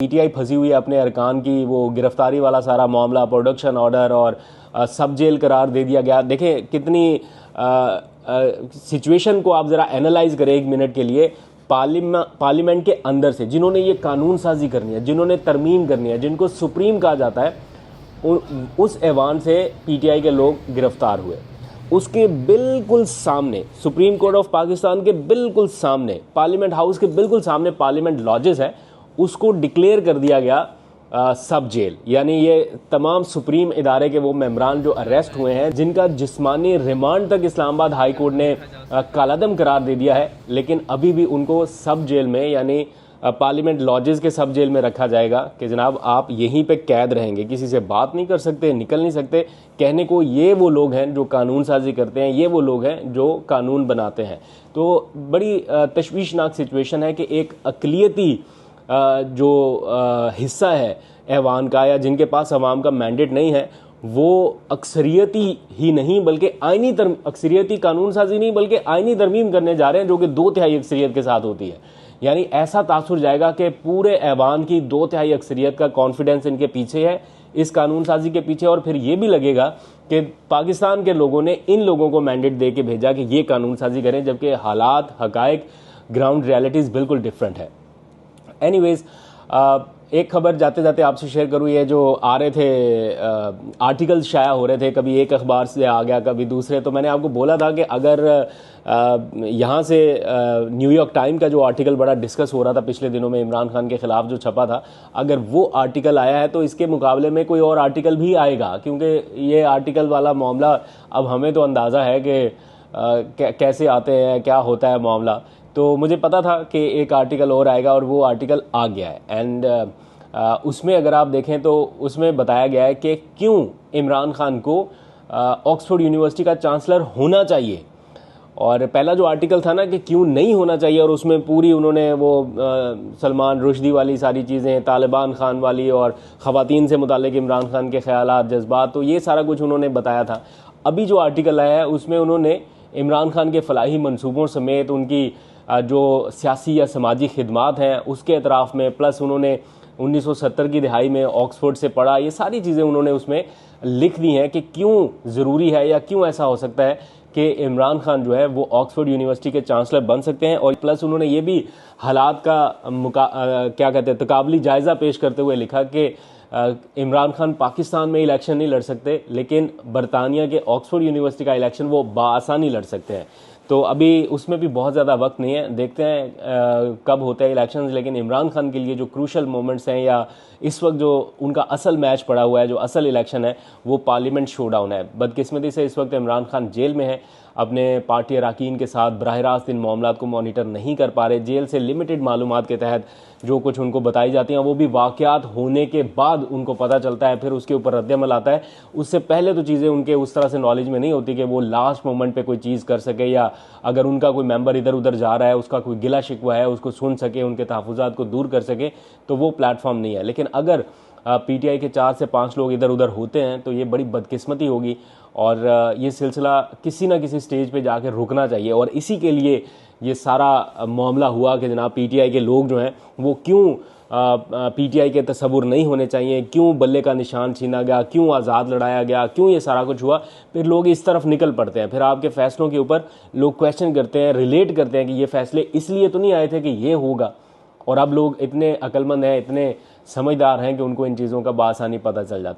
PTI फंसी हुई है अपने अरकान की, वो गिरफ्तारी वाला सारा मामला, प्रोडक्शन ऑर्डर और सब जेल करार दे दिया गया। देखें कितनी सिचुएशन को आप ज़रा एनालाइज करें एक मिनट के लिए। पार्लियामेंट के अंदर से जिन्होंने ये कानून साजी करनी है, जिन्होंने तरमीम करनी है, जिनको सुप्रीम कहा जाता है, उस ऐवान से पीटीआई के लोग गिरफ्तार हुए। उसके बिल्कुल सामने सुप्रीम कोर्ट ऑफ पाकिस्तान के बिल्कुल सामने, पार्लियामेंट हाउस के बिल्कुल सामने पार्लियामेंट लॉजेस है, उसको डिक्लेयर कर दिया गया सब जेल। यानी ये तमाम सुप्रीम इदारे के वो मेंबरान जो अरेस्ट हुए हैं, जिनका जिस्मानी रिमांड तक इस्लामाबाद हाई कोर्ट ने कालादम करार दे दिया है, लेकिन अभी भी उनको सब जेल में यानी पार्लियामेंट लॉजेस के सब जेल में रखा जाएगा कि जनाब आप यहीं पे कैद रहेंगे, किसी से बात नहीं कर सकते, निकल नहीं सकते। कहने को ये वो लोग हैं जो कानून साजी करते हैं, ये वो लोग हैं जो कानून बनाते हैं। तो बड़ी तशवीशनाक सिचुएशन है कि एक अक़लियती जो हिस्सा है ऐवान का, या जिनके पास अवाम का मैंडेट नहीं है, वो अक्सरियती ही नहीं बल्कि आइनी अक्सरियती कानून साजी नहीं बल्कि आइनी तरमीम करने जा रहे हैं, जो कि 2/3 अक्सरियत के साथ होती है। यानी ऐसा तासुर जाएगा कि पूरे ऐवान की 2/3 अक्सरियत का कॉन्फिडेंस इनके पीछे है, इस कानून साजी के पीछे। और फिर ये भी लगेगा कि पाकिस्तान के लोगों ने इन लोगों को मैंडेट दे के भेजा कि ये कानून साजी करें, जबकि हालात, हकायक, ग्राउंड रियलिटीज़ बिल्कुल डिफरेंट है। एनीवेज, एक खबर जाते जाते आपसे शेयर करूँ। ये जो आ रहे थे आर्टिकल्स शाया हो रहे थे, कभी एक अखबार से आ गया, कभी दूसरे। तो मैंने आपको बोला था कि अगर यहाँ से न्यूयॉर्क टाइम का जो आर्टिकल बड़ा डिस्कस हो रहा था पिछले दिनों में इमरान खान के ख़िलाफ़ जो छपा था, अगर वो आर्टिकल आया है तो इसके मुकाबले में कोई और आर्टिकल भी आएगा, क्योंकि ये आर्टिकल वाला मामला अब हमें तो अंदाज़ा है कि कैसे आते हैं, क्या होता है मामला। तो मुझे पता था कि एक आर्टिकल और आएगा और वो आर्टिकल आ गया है। एंड उसमें अगर आप देखें तो उसमें बताया गया है कि क्यों इमरान खान को ऑक्सफोर्ड यूनिवर्सिटी का चांसलर होना चाहिए। और पहला जो आर्टिकल था ना कि क्यों नहीं होना चाहिए, और उसमें पूरी उन्होंने वो सलमान रुश्दी वाली सारी चीज़ें, तालिबान खान वाली और ख़वातीन से मुतालिक इमरान खान के ख़यालात, जज्बात, तो ये सारा कुछ उन्होंने बताया था। अभी जो आर्टिकल आया है उसमें उन्होंने इमरान खान के फलाही मंसूबों समेत उनकी जो सियासी या समाजी खिदमात हैं उसके अतराफ़ में, प्लस उन्होंने 1970 की दिहाई में ऑक्सफोर्ड से पढ़ा, ये सारी चीज़ें उन्होंने उसमें लिख दी हैं कि क्यों ज़रूरी है या क्यों ऐसा हो सकता है कि इमरान खान जो है वो ऑक्सफोर्ड यूनिवर्सिटी के चांसलर बन सकते हैं। और प्लस उन्होंने ये भी हालात का क्या कहते हैं तकाबली जायज़ा पेश करते हुए लिखा कि इमरान खान पाकिस्तान में इलेक्शन नहीं लड़ सकते, लेकिन बरतानिया के ऑक्सफोर्ड यूनिवर्सिटी का इलेक्शन वो बाआसानी लड़ सकते हैं। तो अभी उसमें भी बहुत ज़्यादा वक्त नहीं है, देखते हैं कब होते हैं इलेक्शंस। लेकिन इमरान खान के लिए जो क्रूशल मोमेंट्स हैं, या इस वक्त जो उनका असल मैच पड़ा हुआ है, जो असल इलेक्शन है, वो पार्लियामेंट शोडाउन है। बदकिस्मती से इस वक्त इमरान खान जेल में है, अपने पार्टी अरकान के साथ बराह रास्त इन मामलों को मॉनिटर नहीं कर पा रहे। जेल से लिमिटेड मालूमात के तहत जो कुछ उनको बताई जाती हैं वो भी वाक़यात होने के बाद उनको पता चलता है, फिर उसके ऊपर रद्द-ए-अमल आता है। उससे पहले तो चीज़ें उनके उस तरह से नॉलेज में नहीं होती कि वो लास्ट मोमेंट पे कोई चीज़ कर सके, या अगर उनका कोई मेंबर इधर उधर जा रहा है, उसका कोई गिला शिकवा है, उसको सुन सके, उनके तहफ़्फ़ुज़ात को दूर कर सके, तो वो प्लेटफॉर्म नहीं है। लेकिन अगर पीटीआई के 4 से 5 लोग इधर उधर होते हैं तो ये बड़ी बदकिस्मती होगी, और ये सिलसिला किसी ना किसी स्टेज पे जाकर रुकना चाहिए। और इसी के लिए ये सारा मामला हुआ कि जनाब पीटीआई के लोग जो हैं वो क्यों पीटीआई के तसव्वुर नहीं होने चाहिए, क्यों बल्ले का निशान छीना गया, क्यों आज़ाद लड़ाया गया, क्यों ये सारा कुछ हुआ। फिर लोग इस तरफ निकल पड़ते हैं, फिर आपके फ़ैसलों के ऊपर लोग क्वेश्चन करते हैं, रिलेट करते हैं कि ये फ़ैसले इसलिए तो नहीं आए थे कि ये होगा। और अब लोग इतने अक्लमंद हैं, इतने समझदार हैं कि उनको इन चीज़ों का बआसानी पता चल जाता है।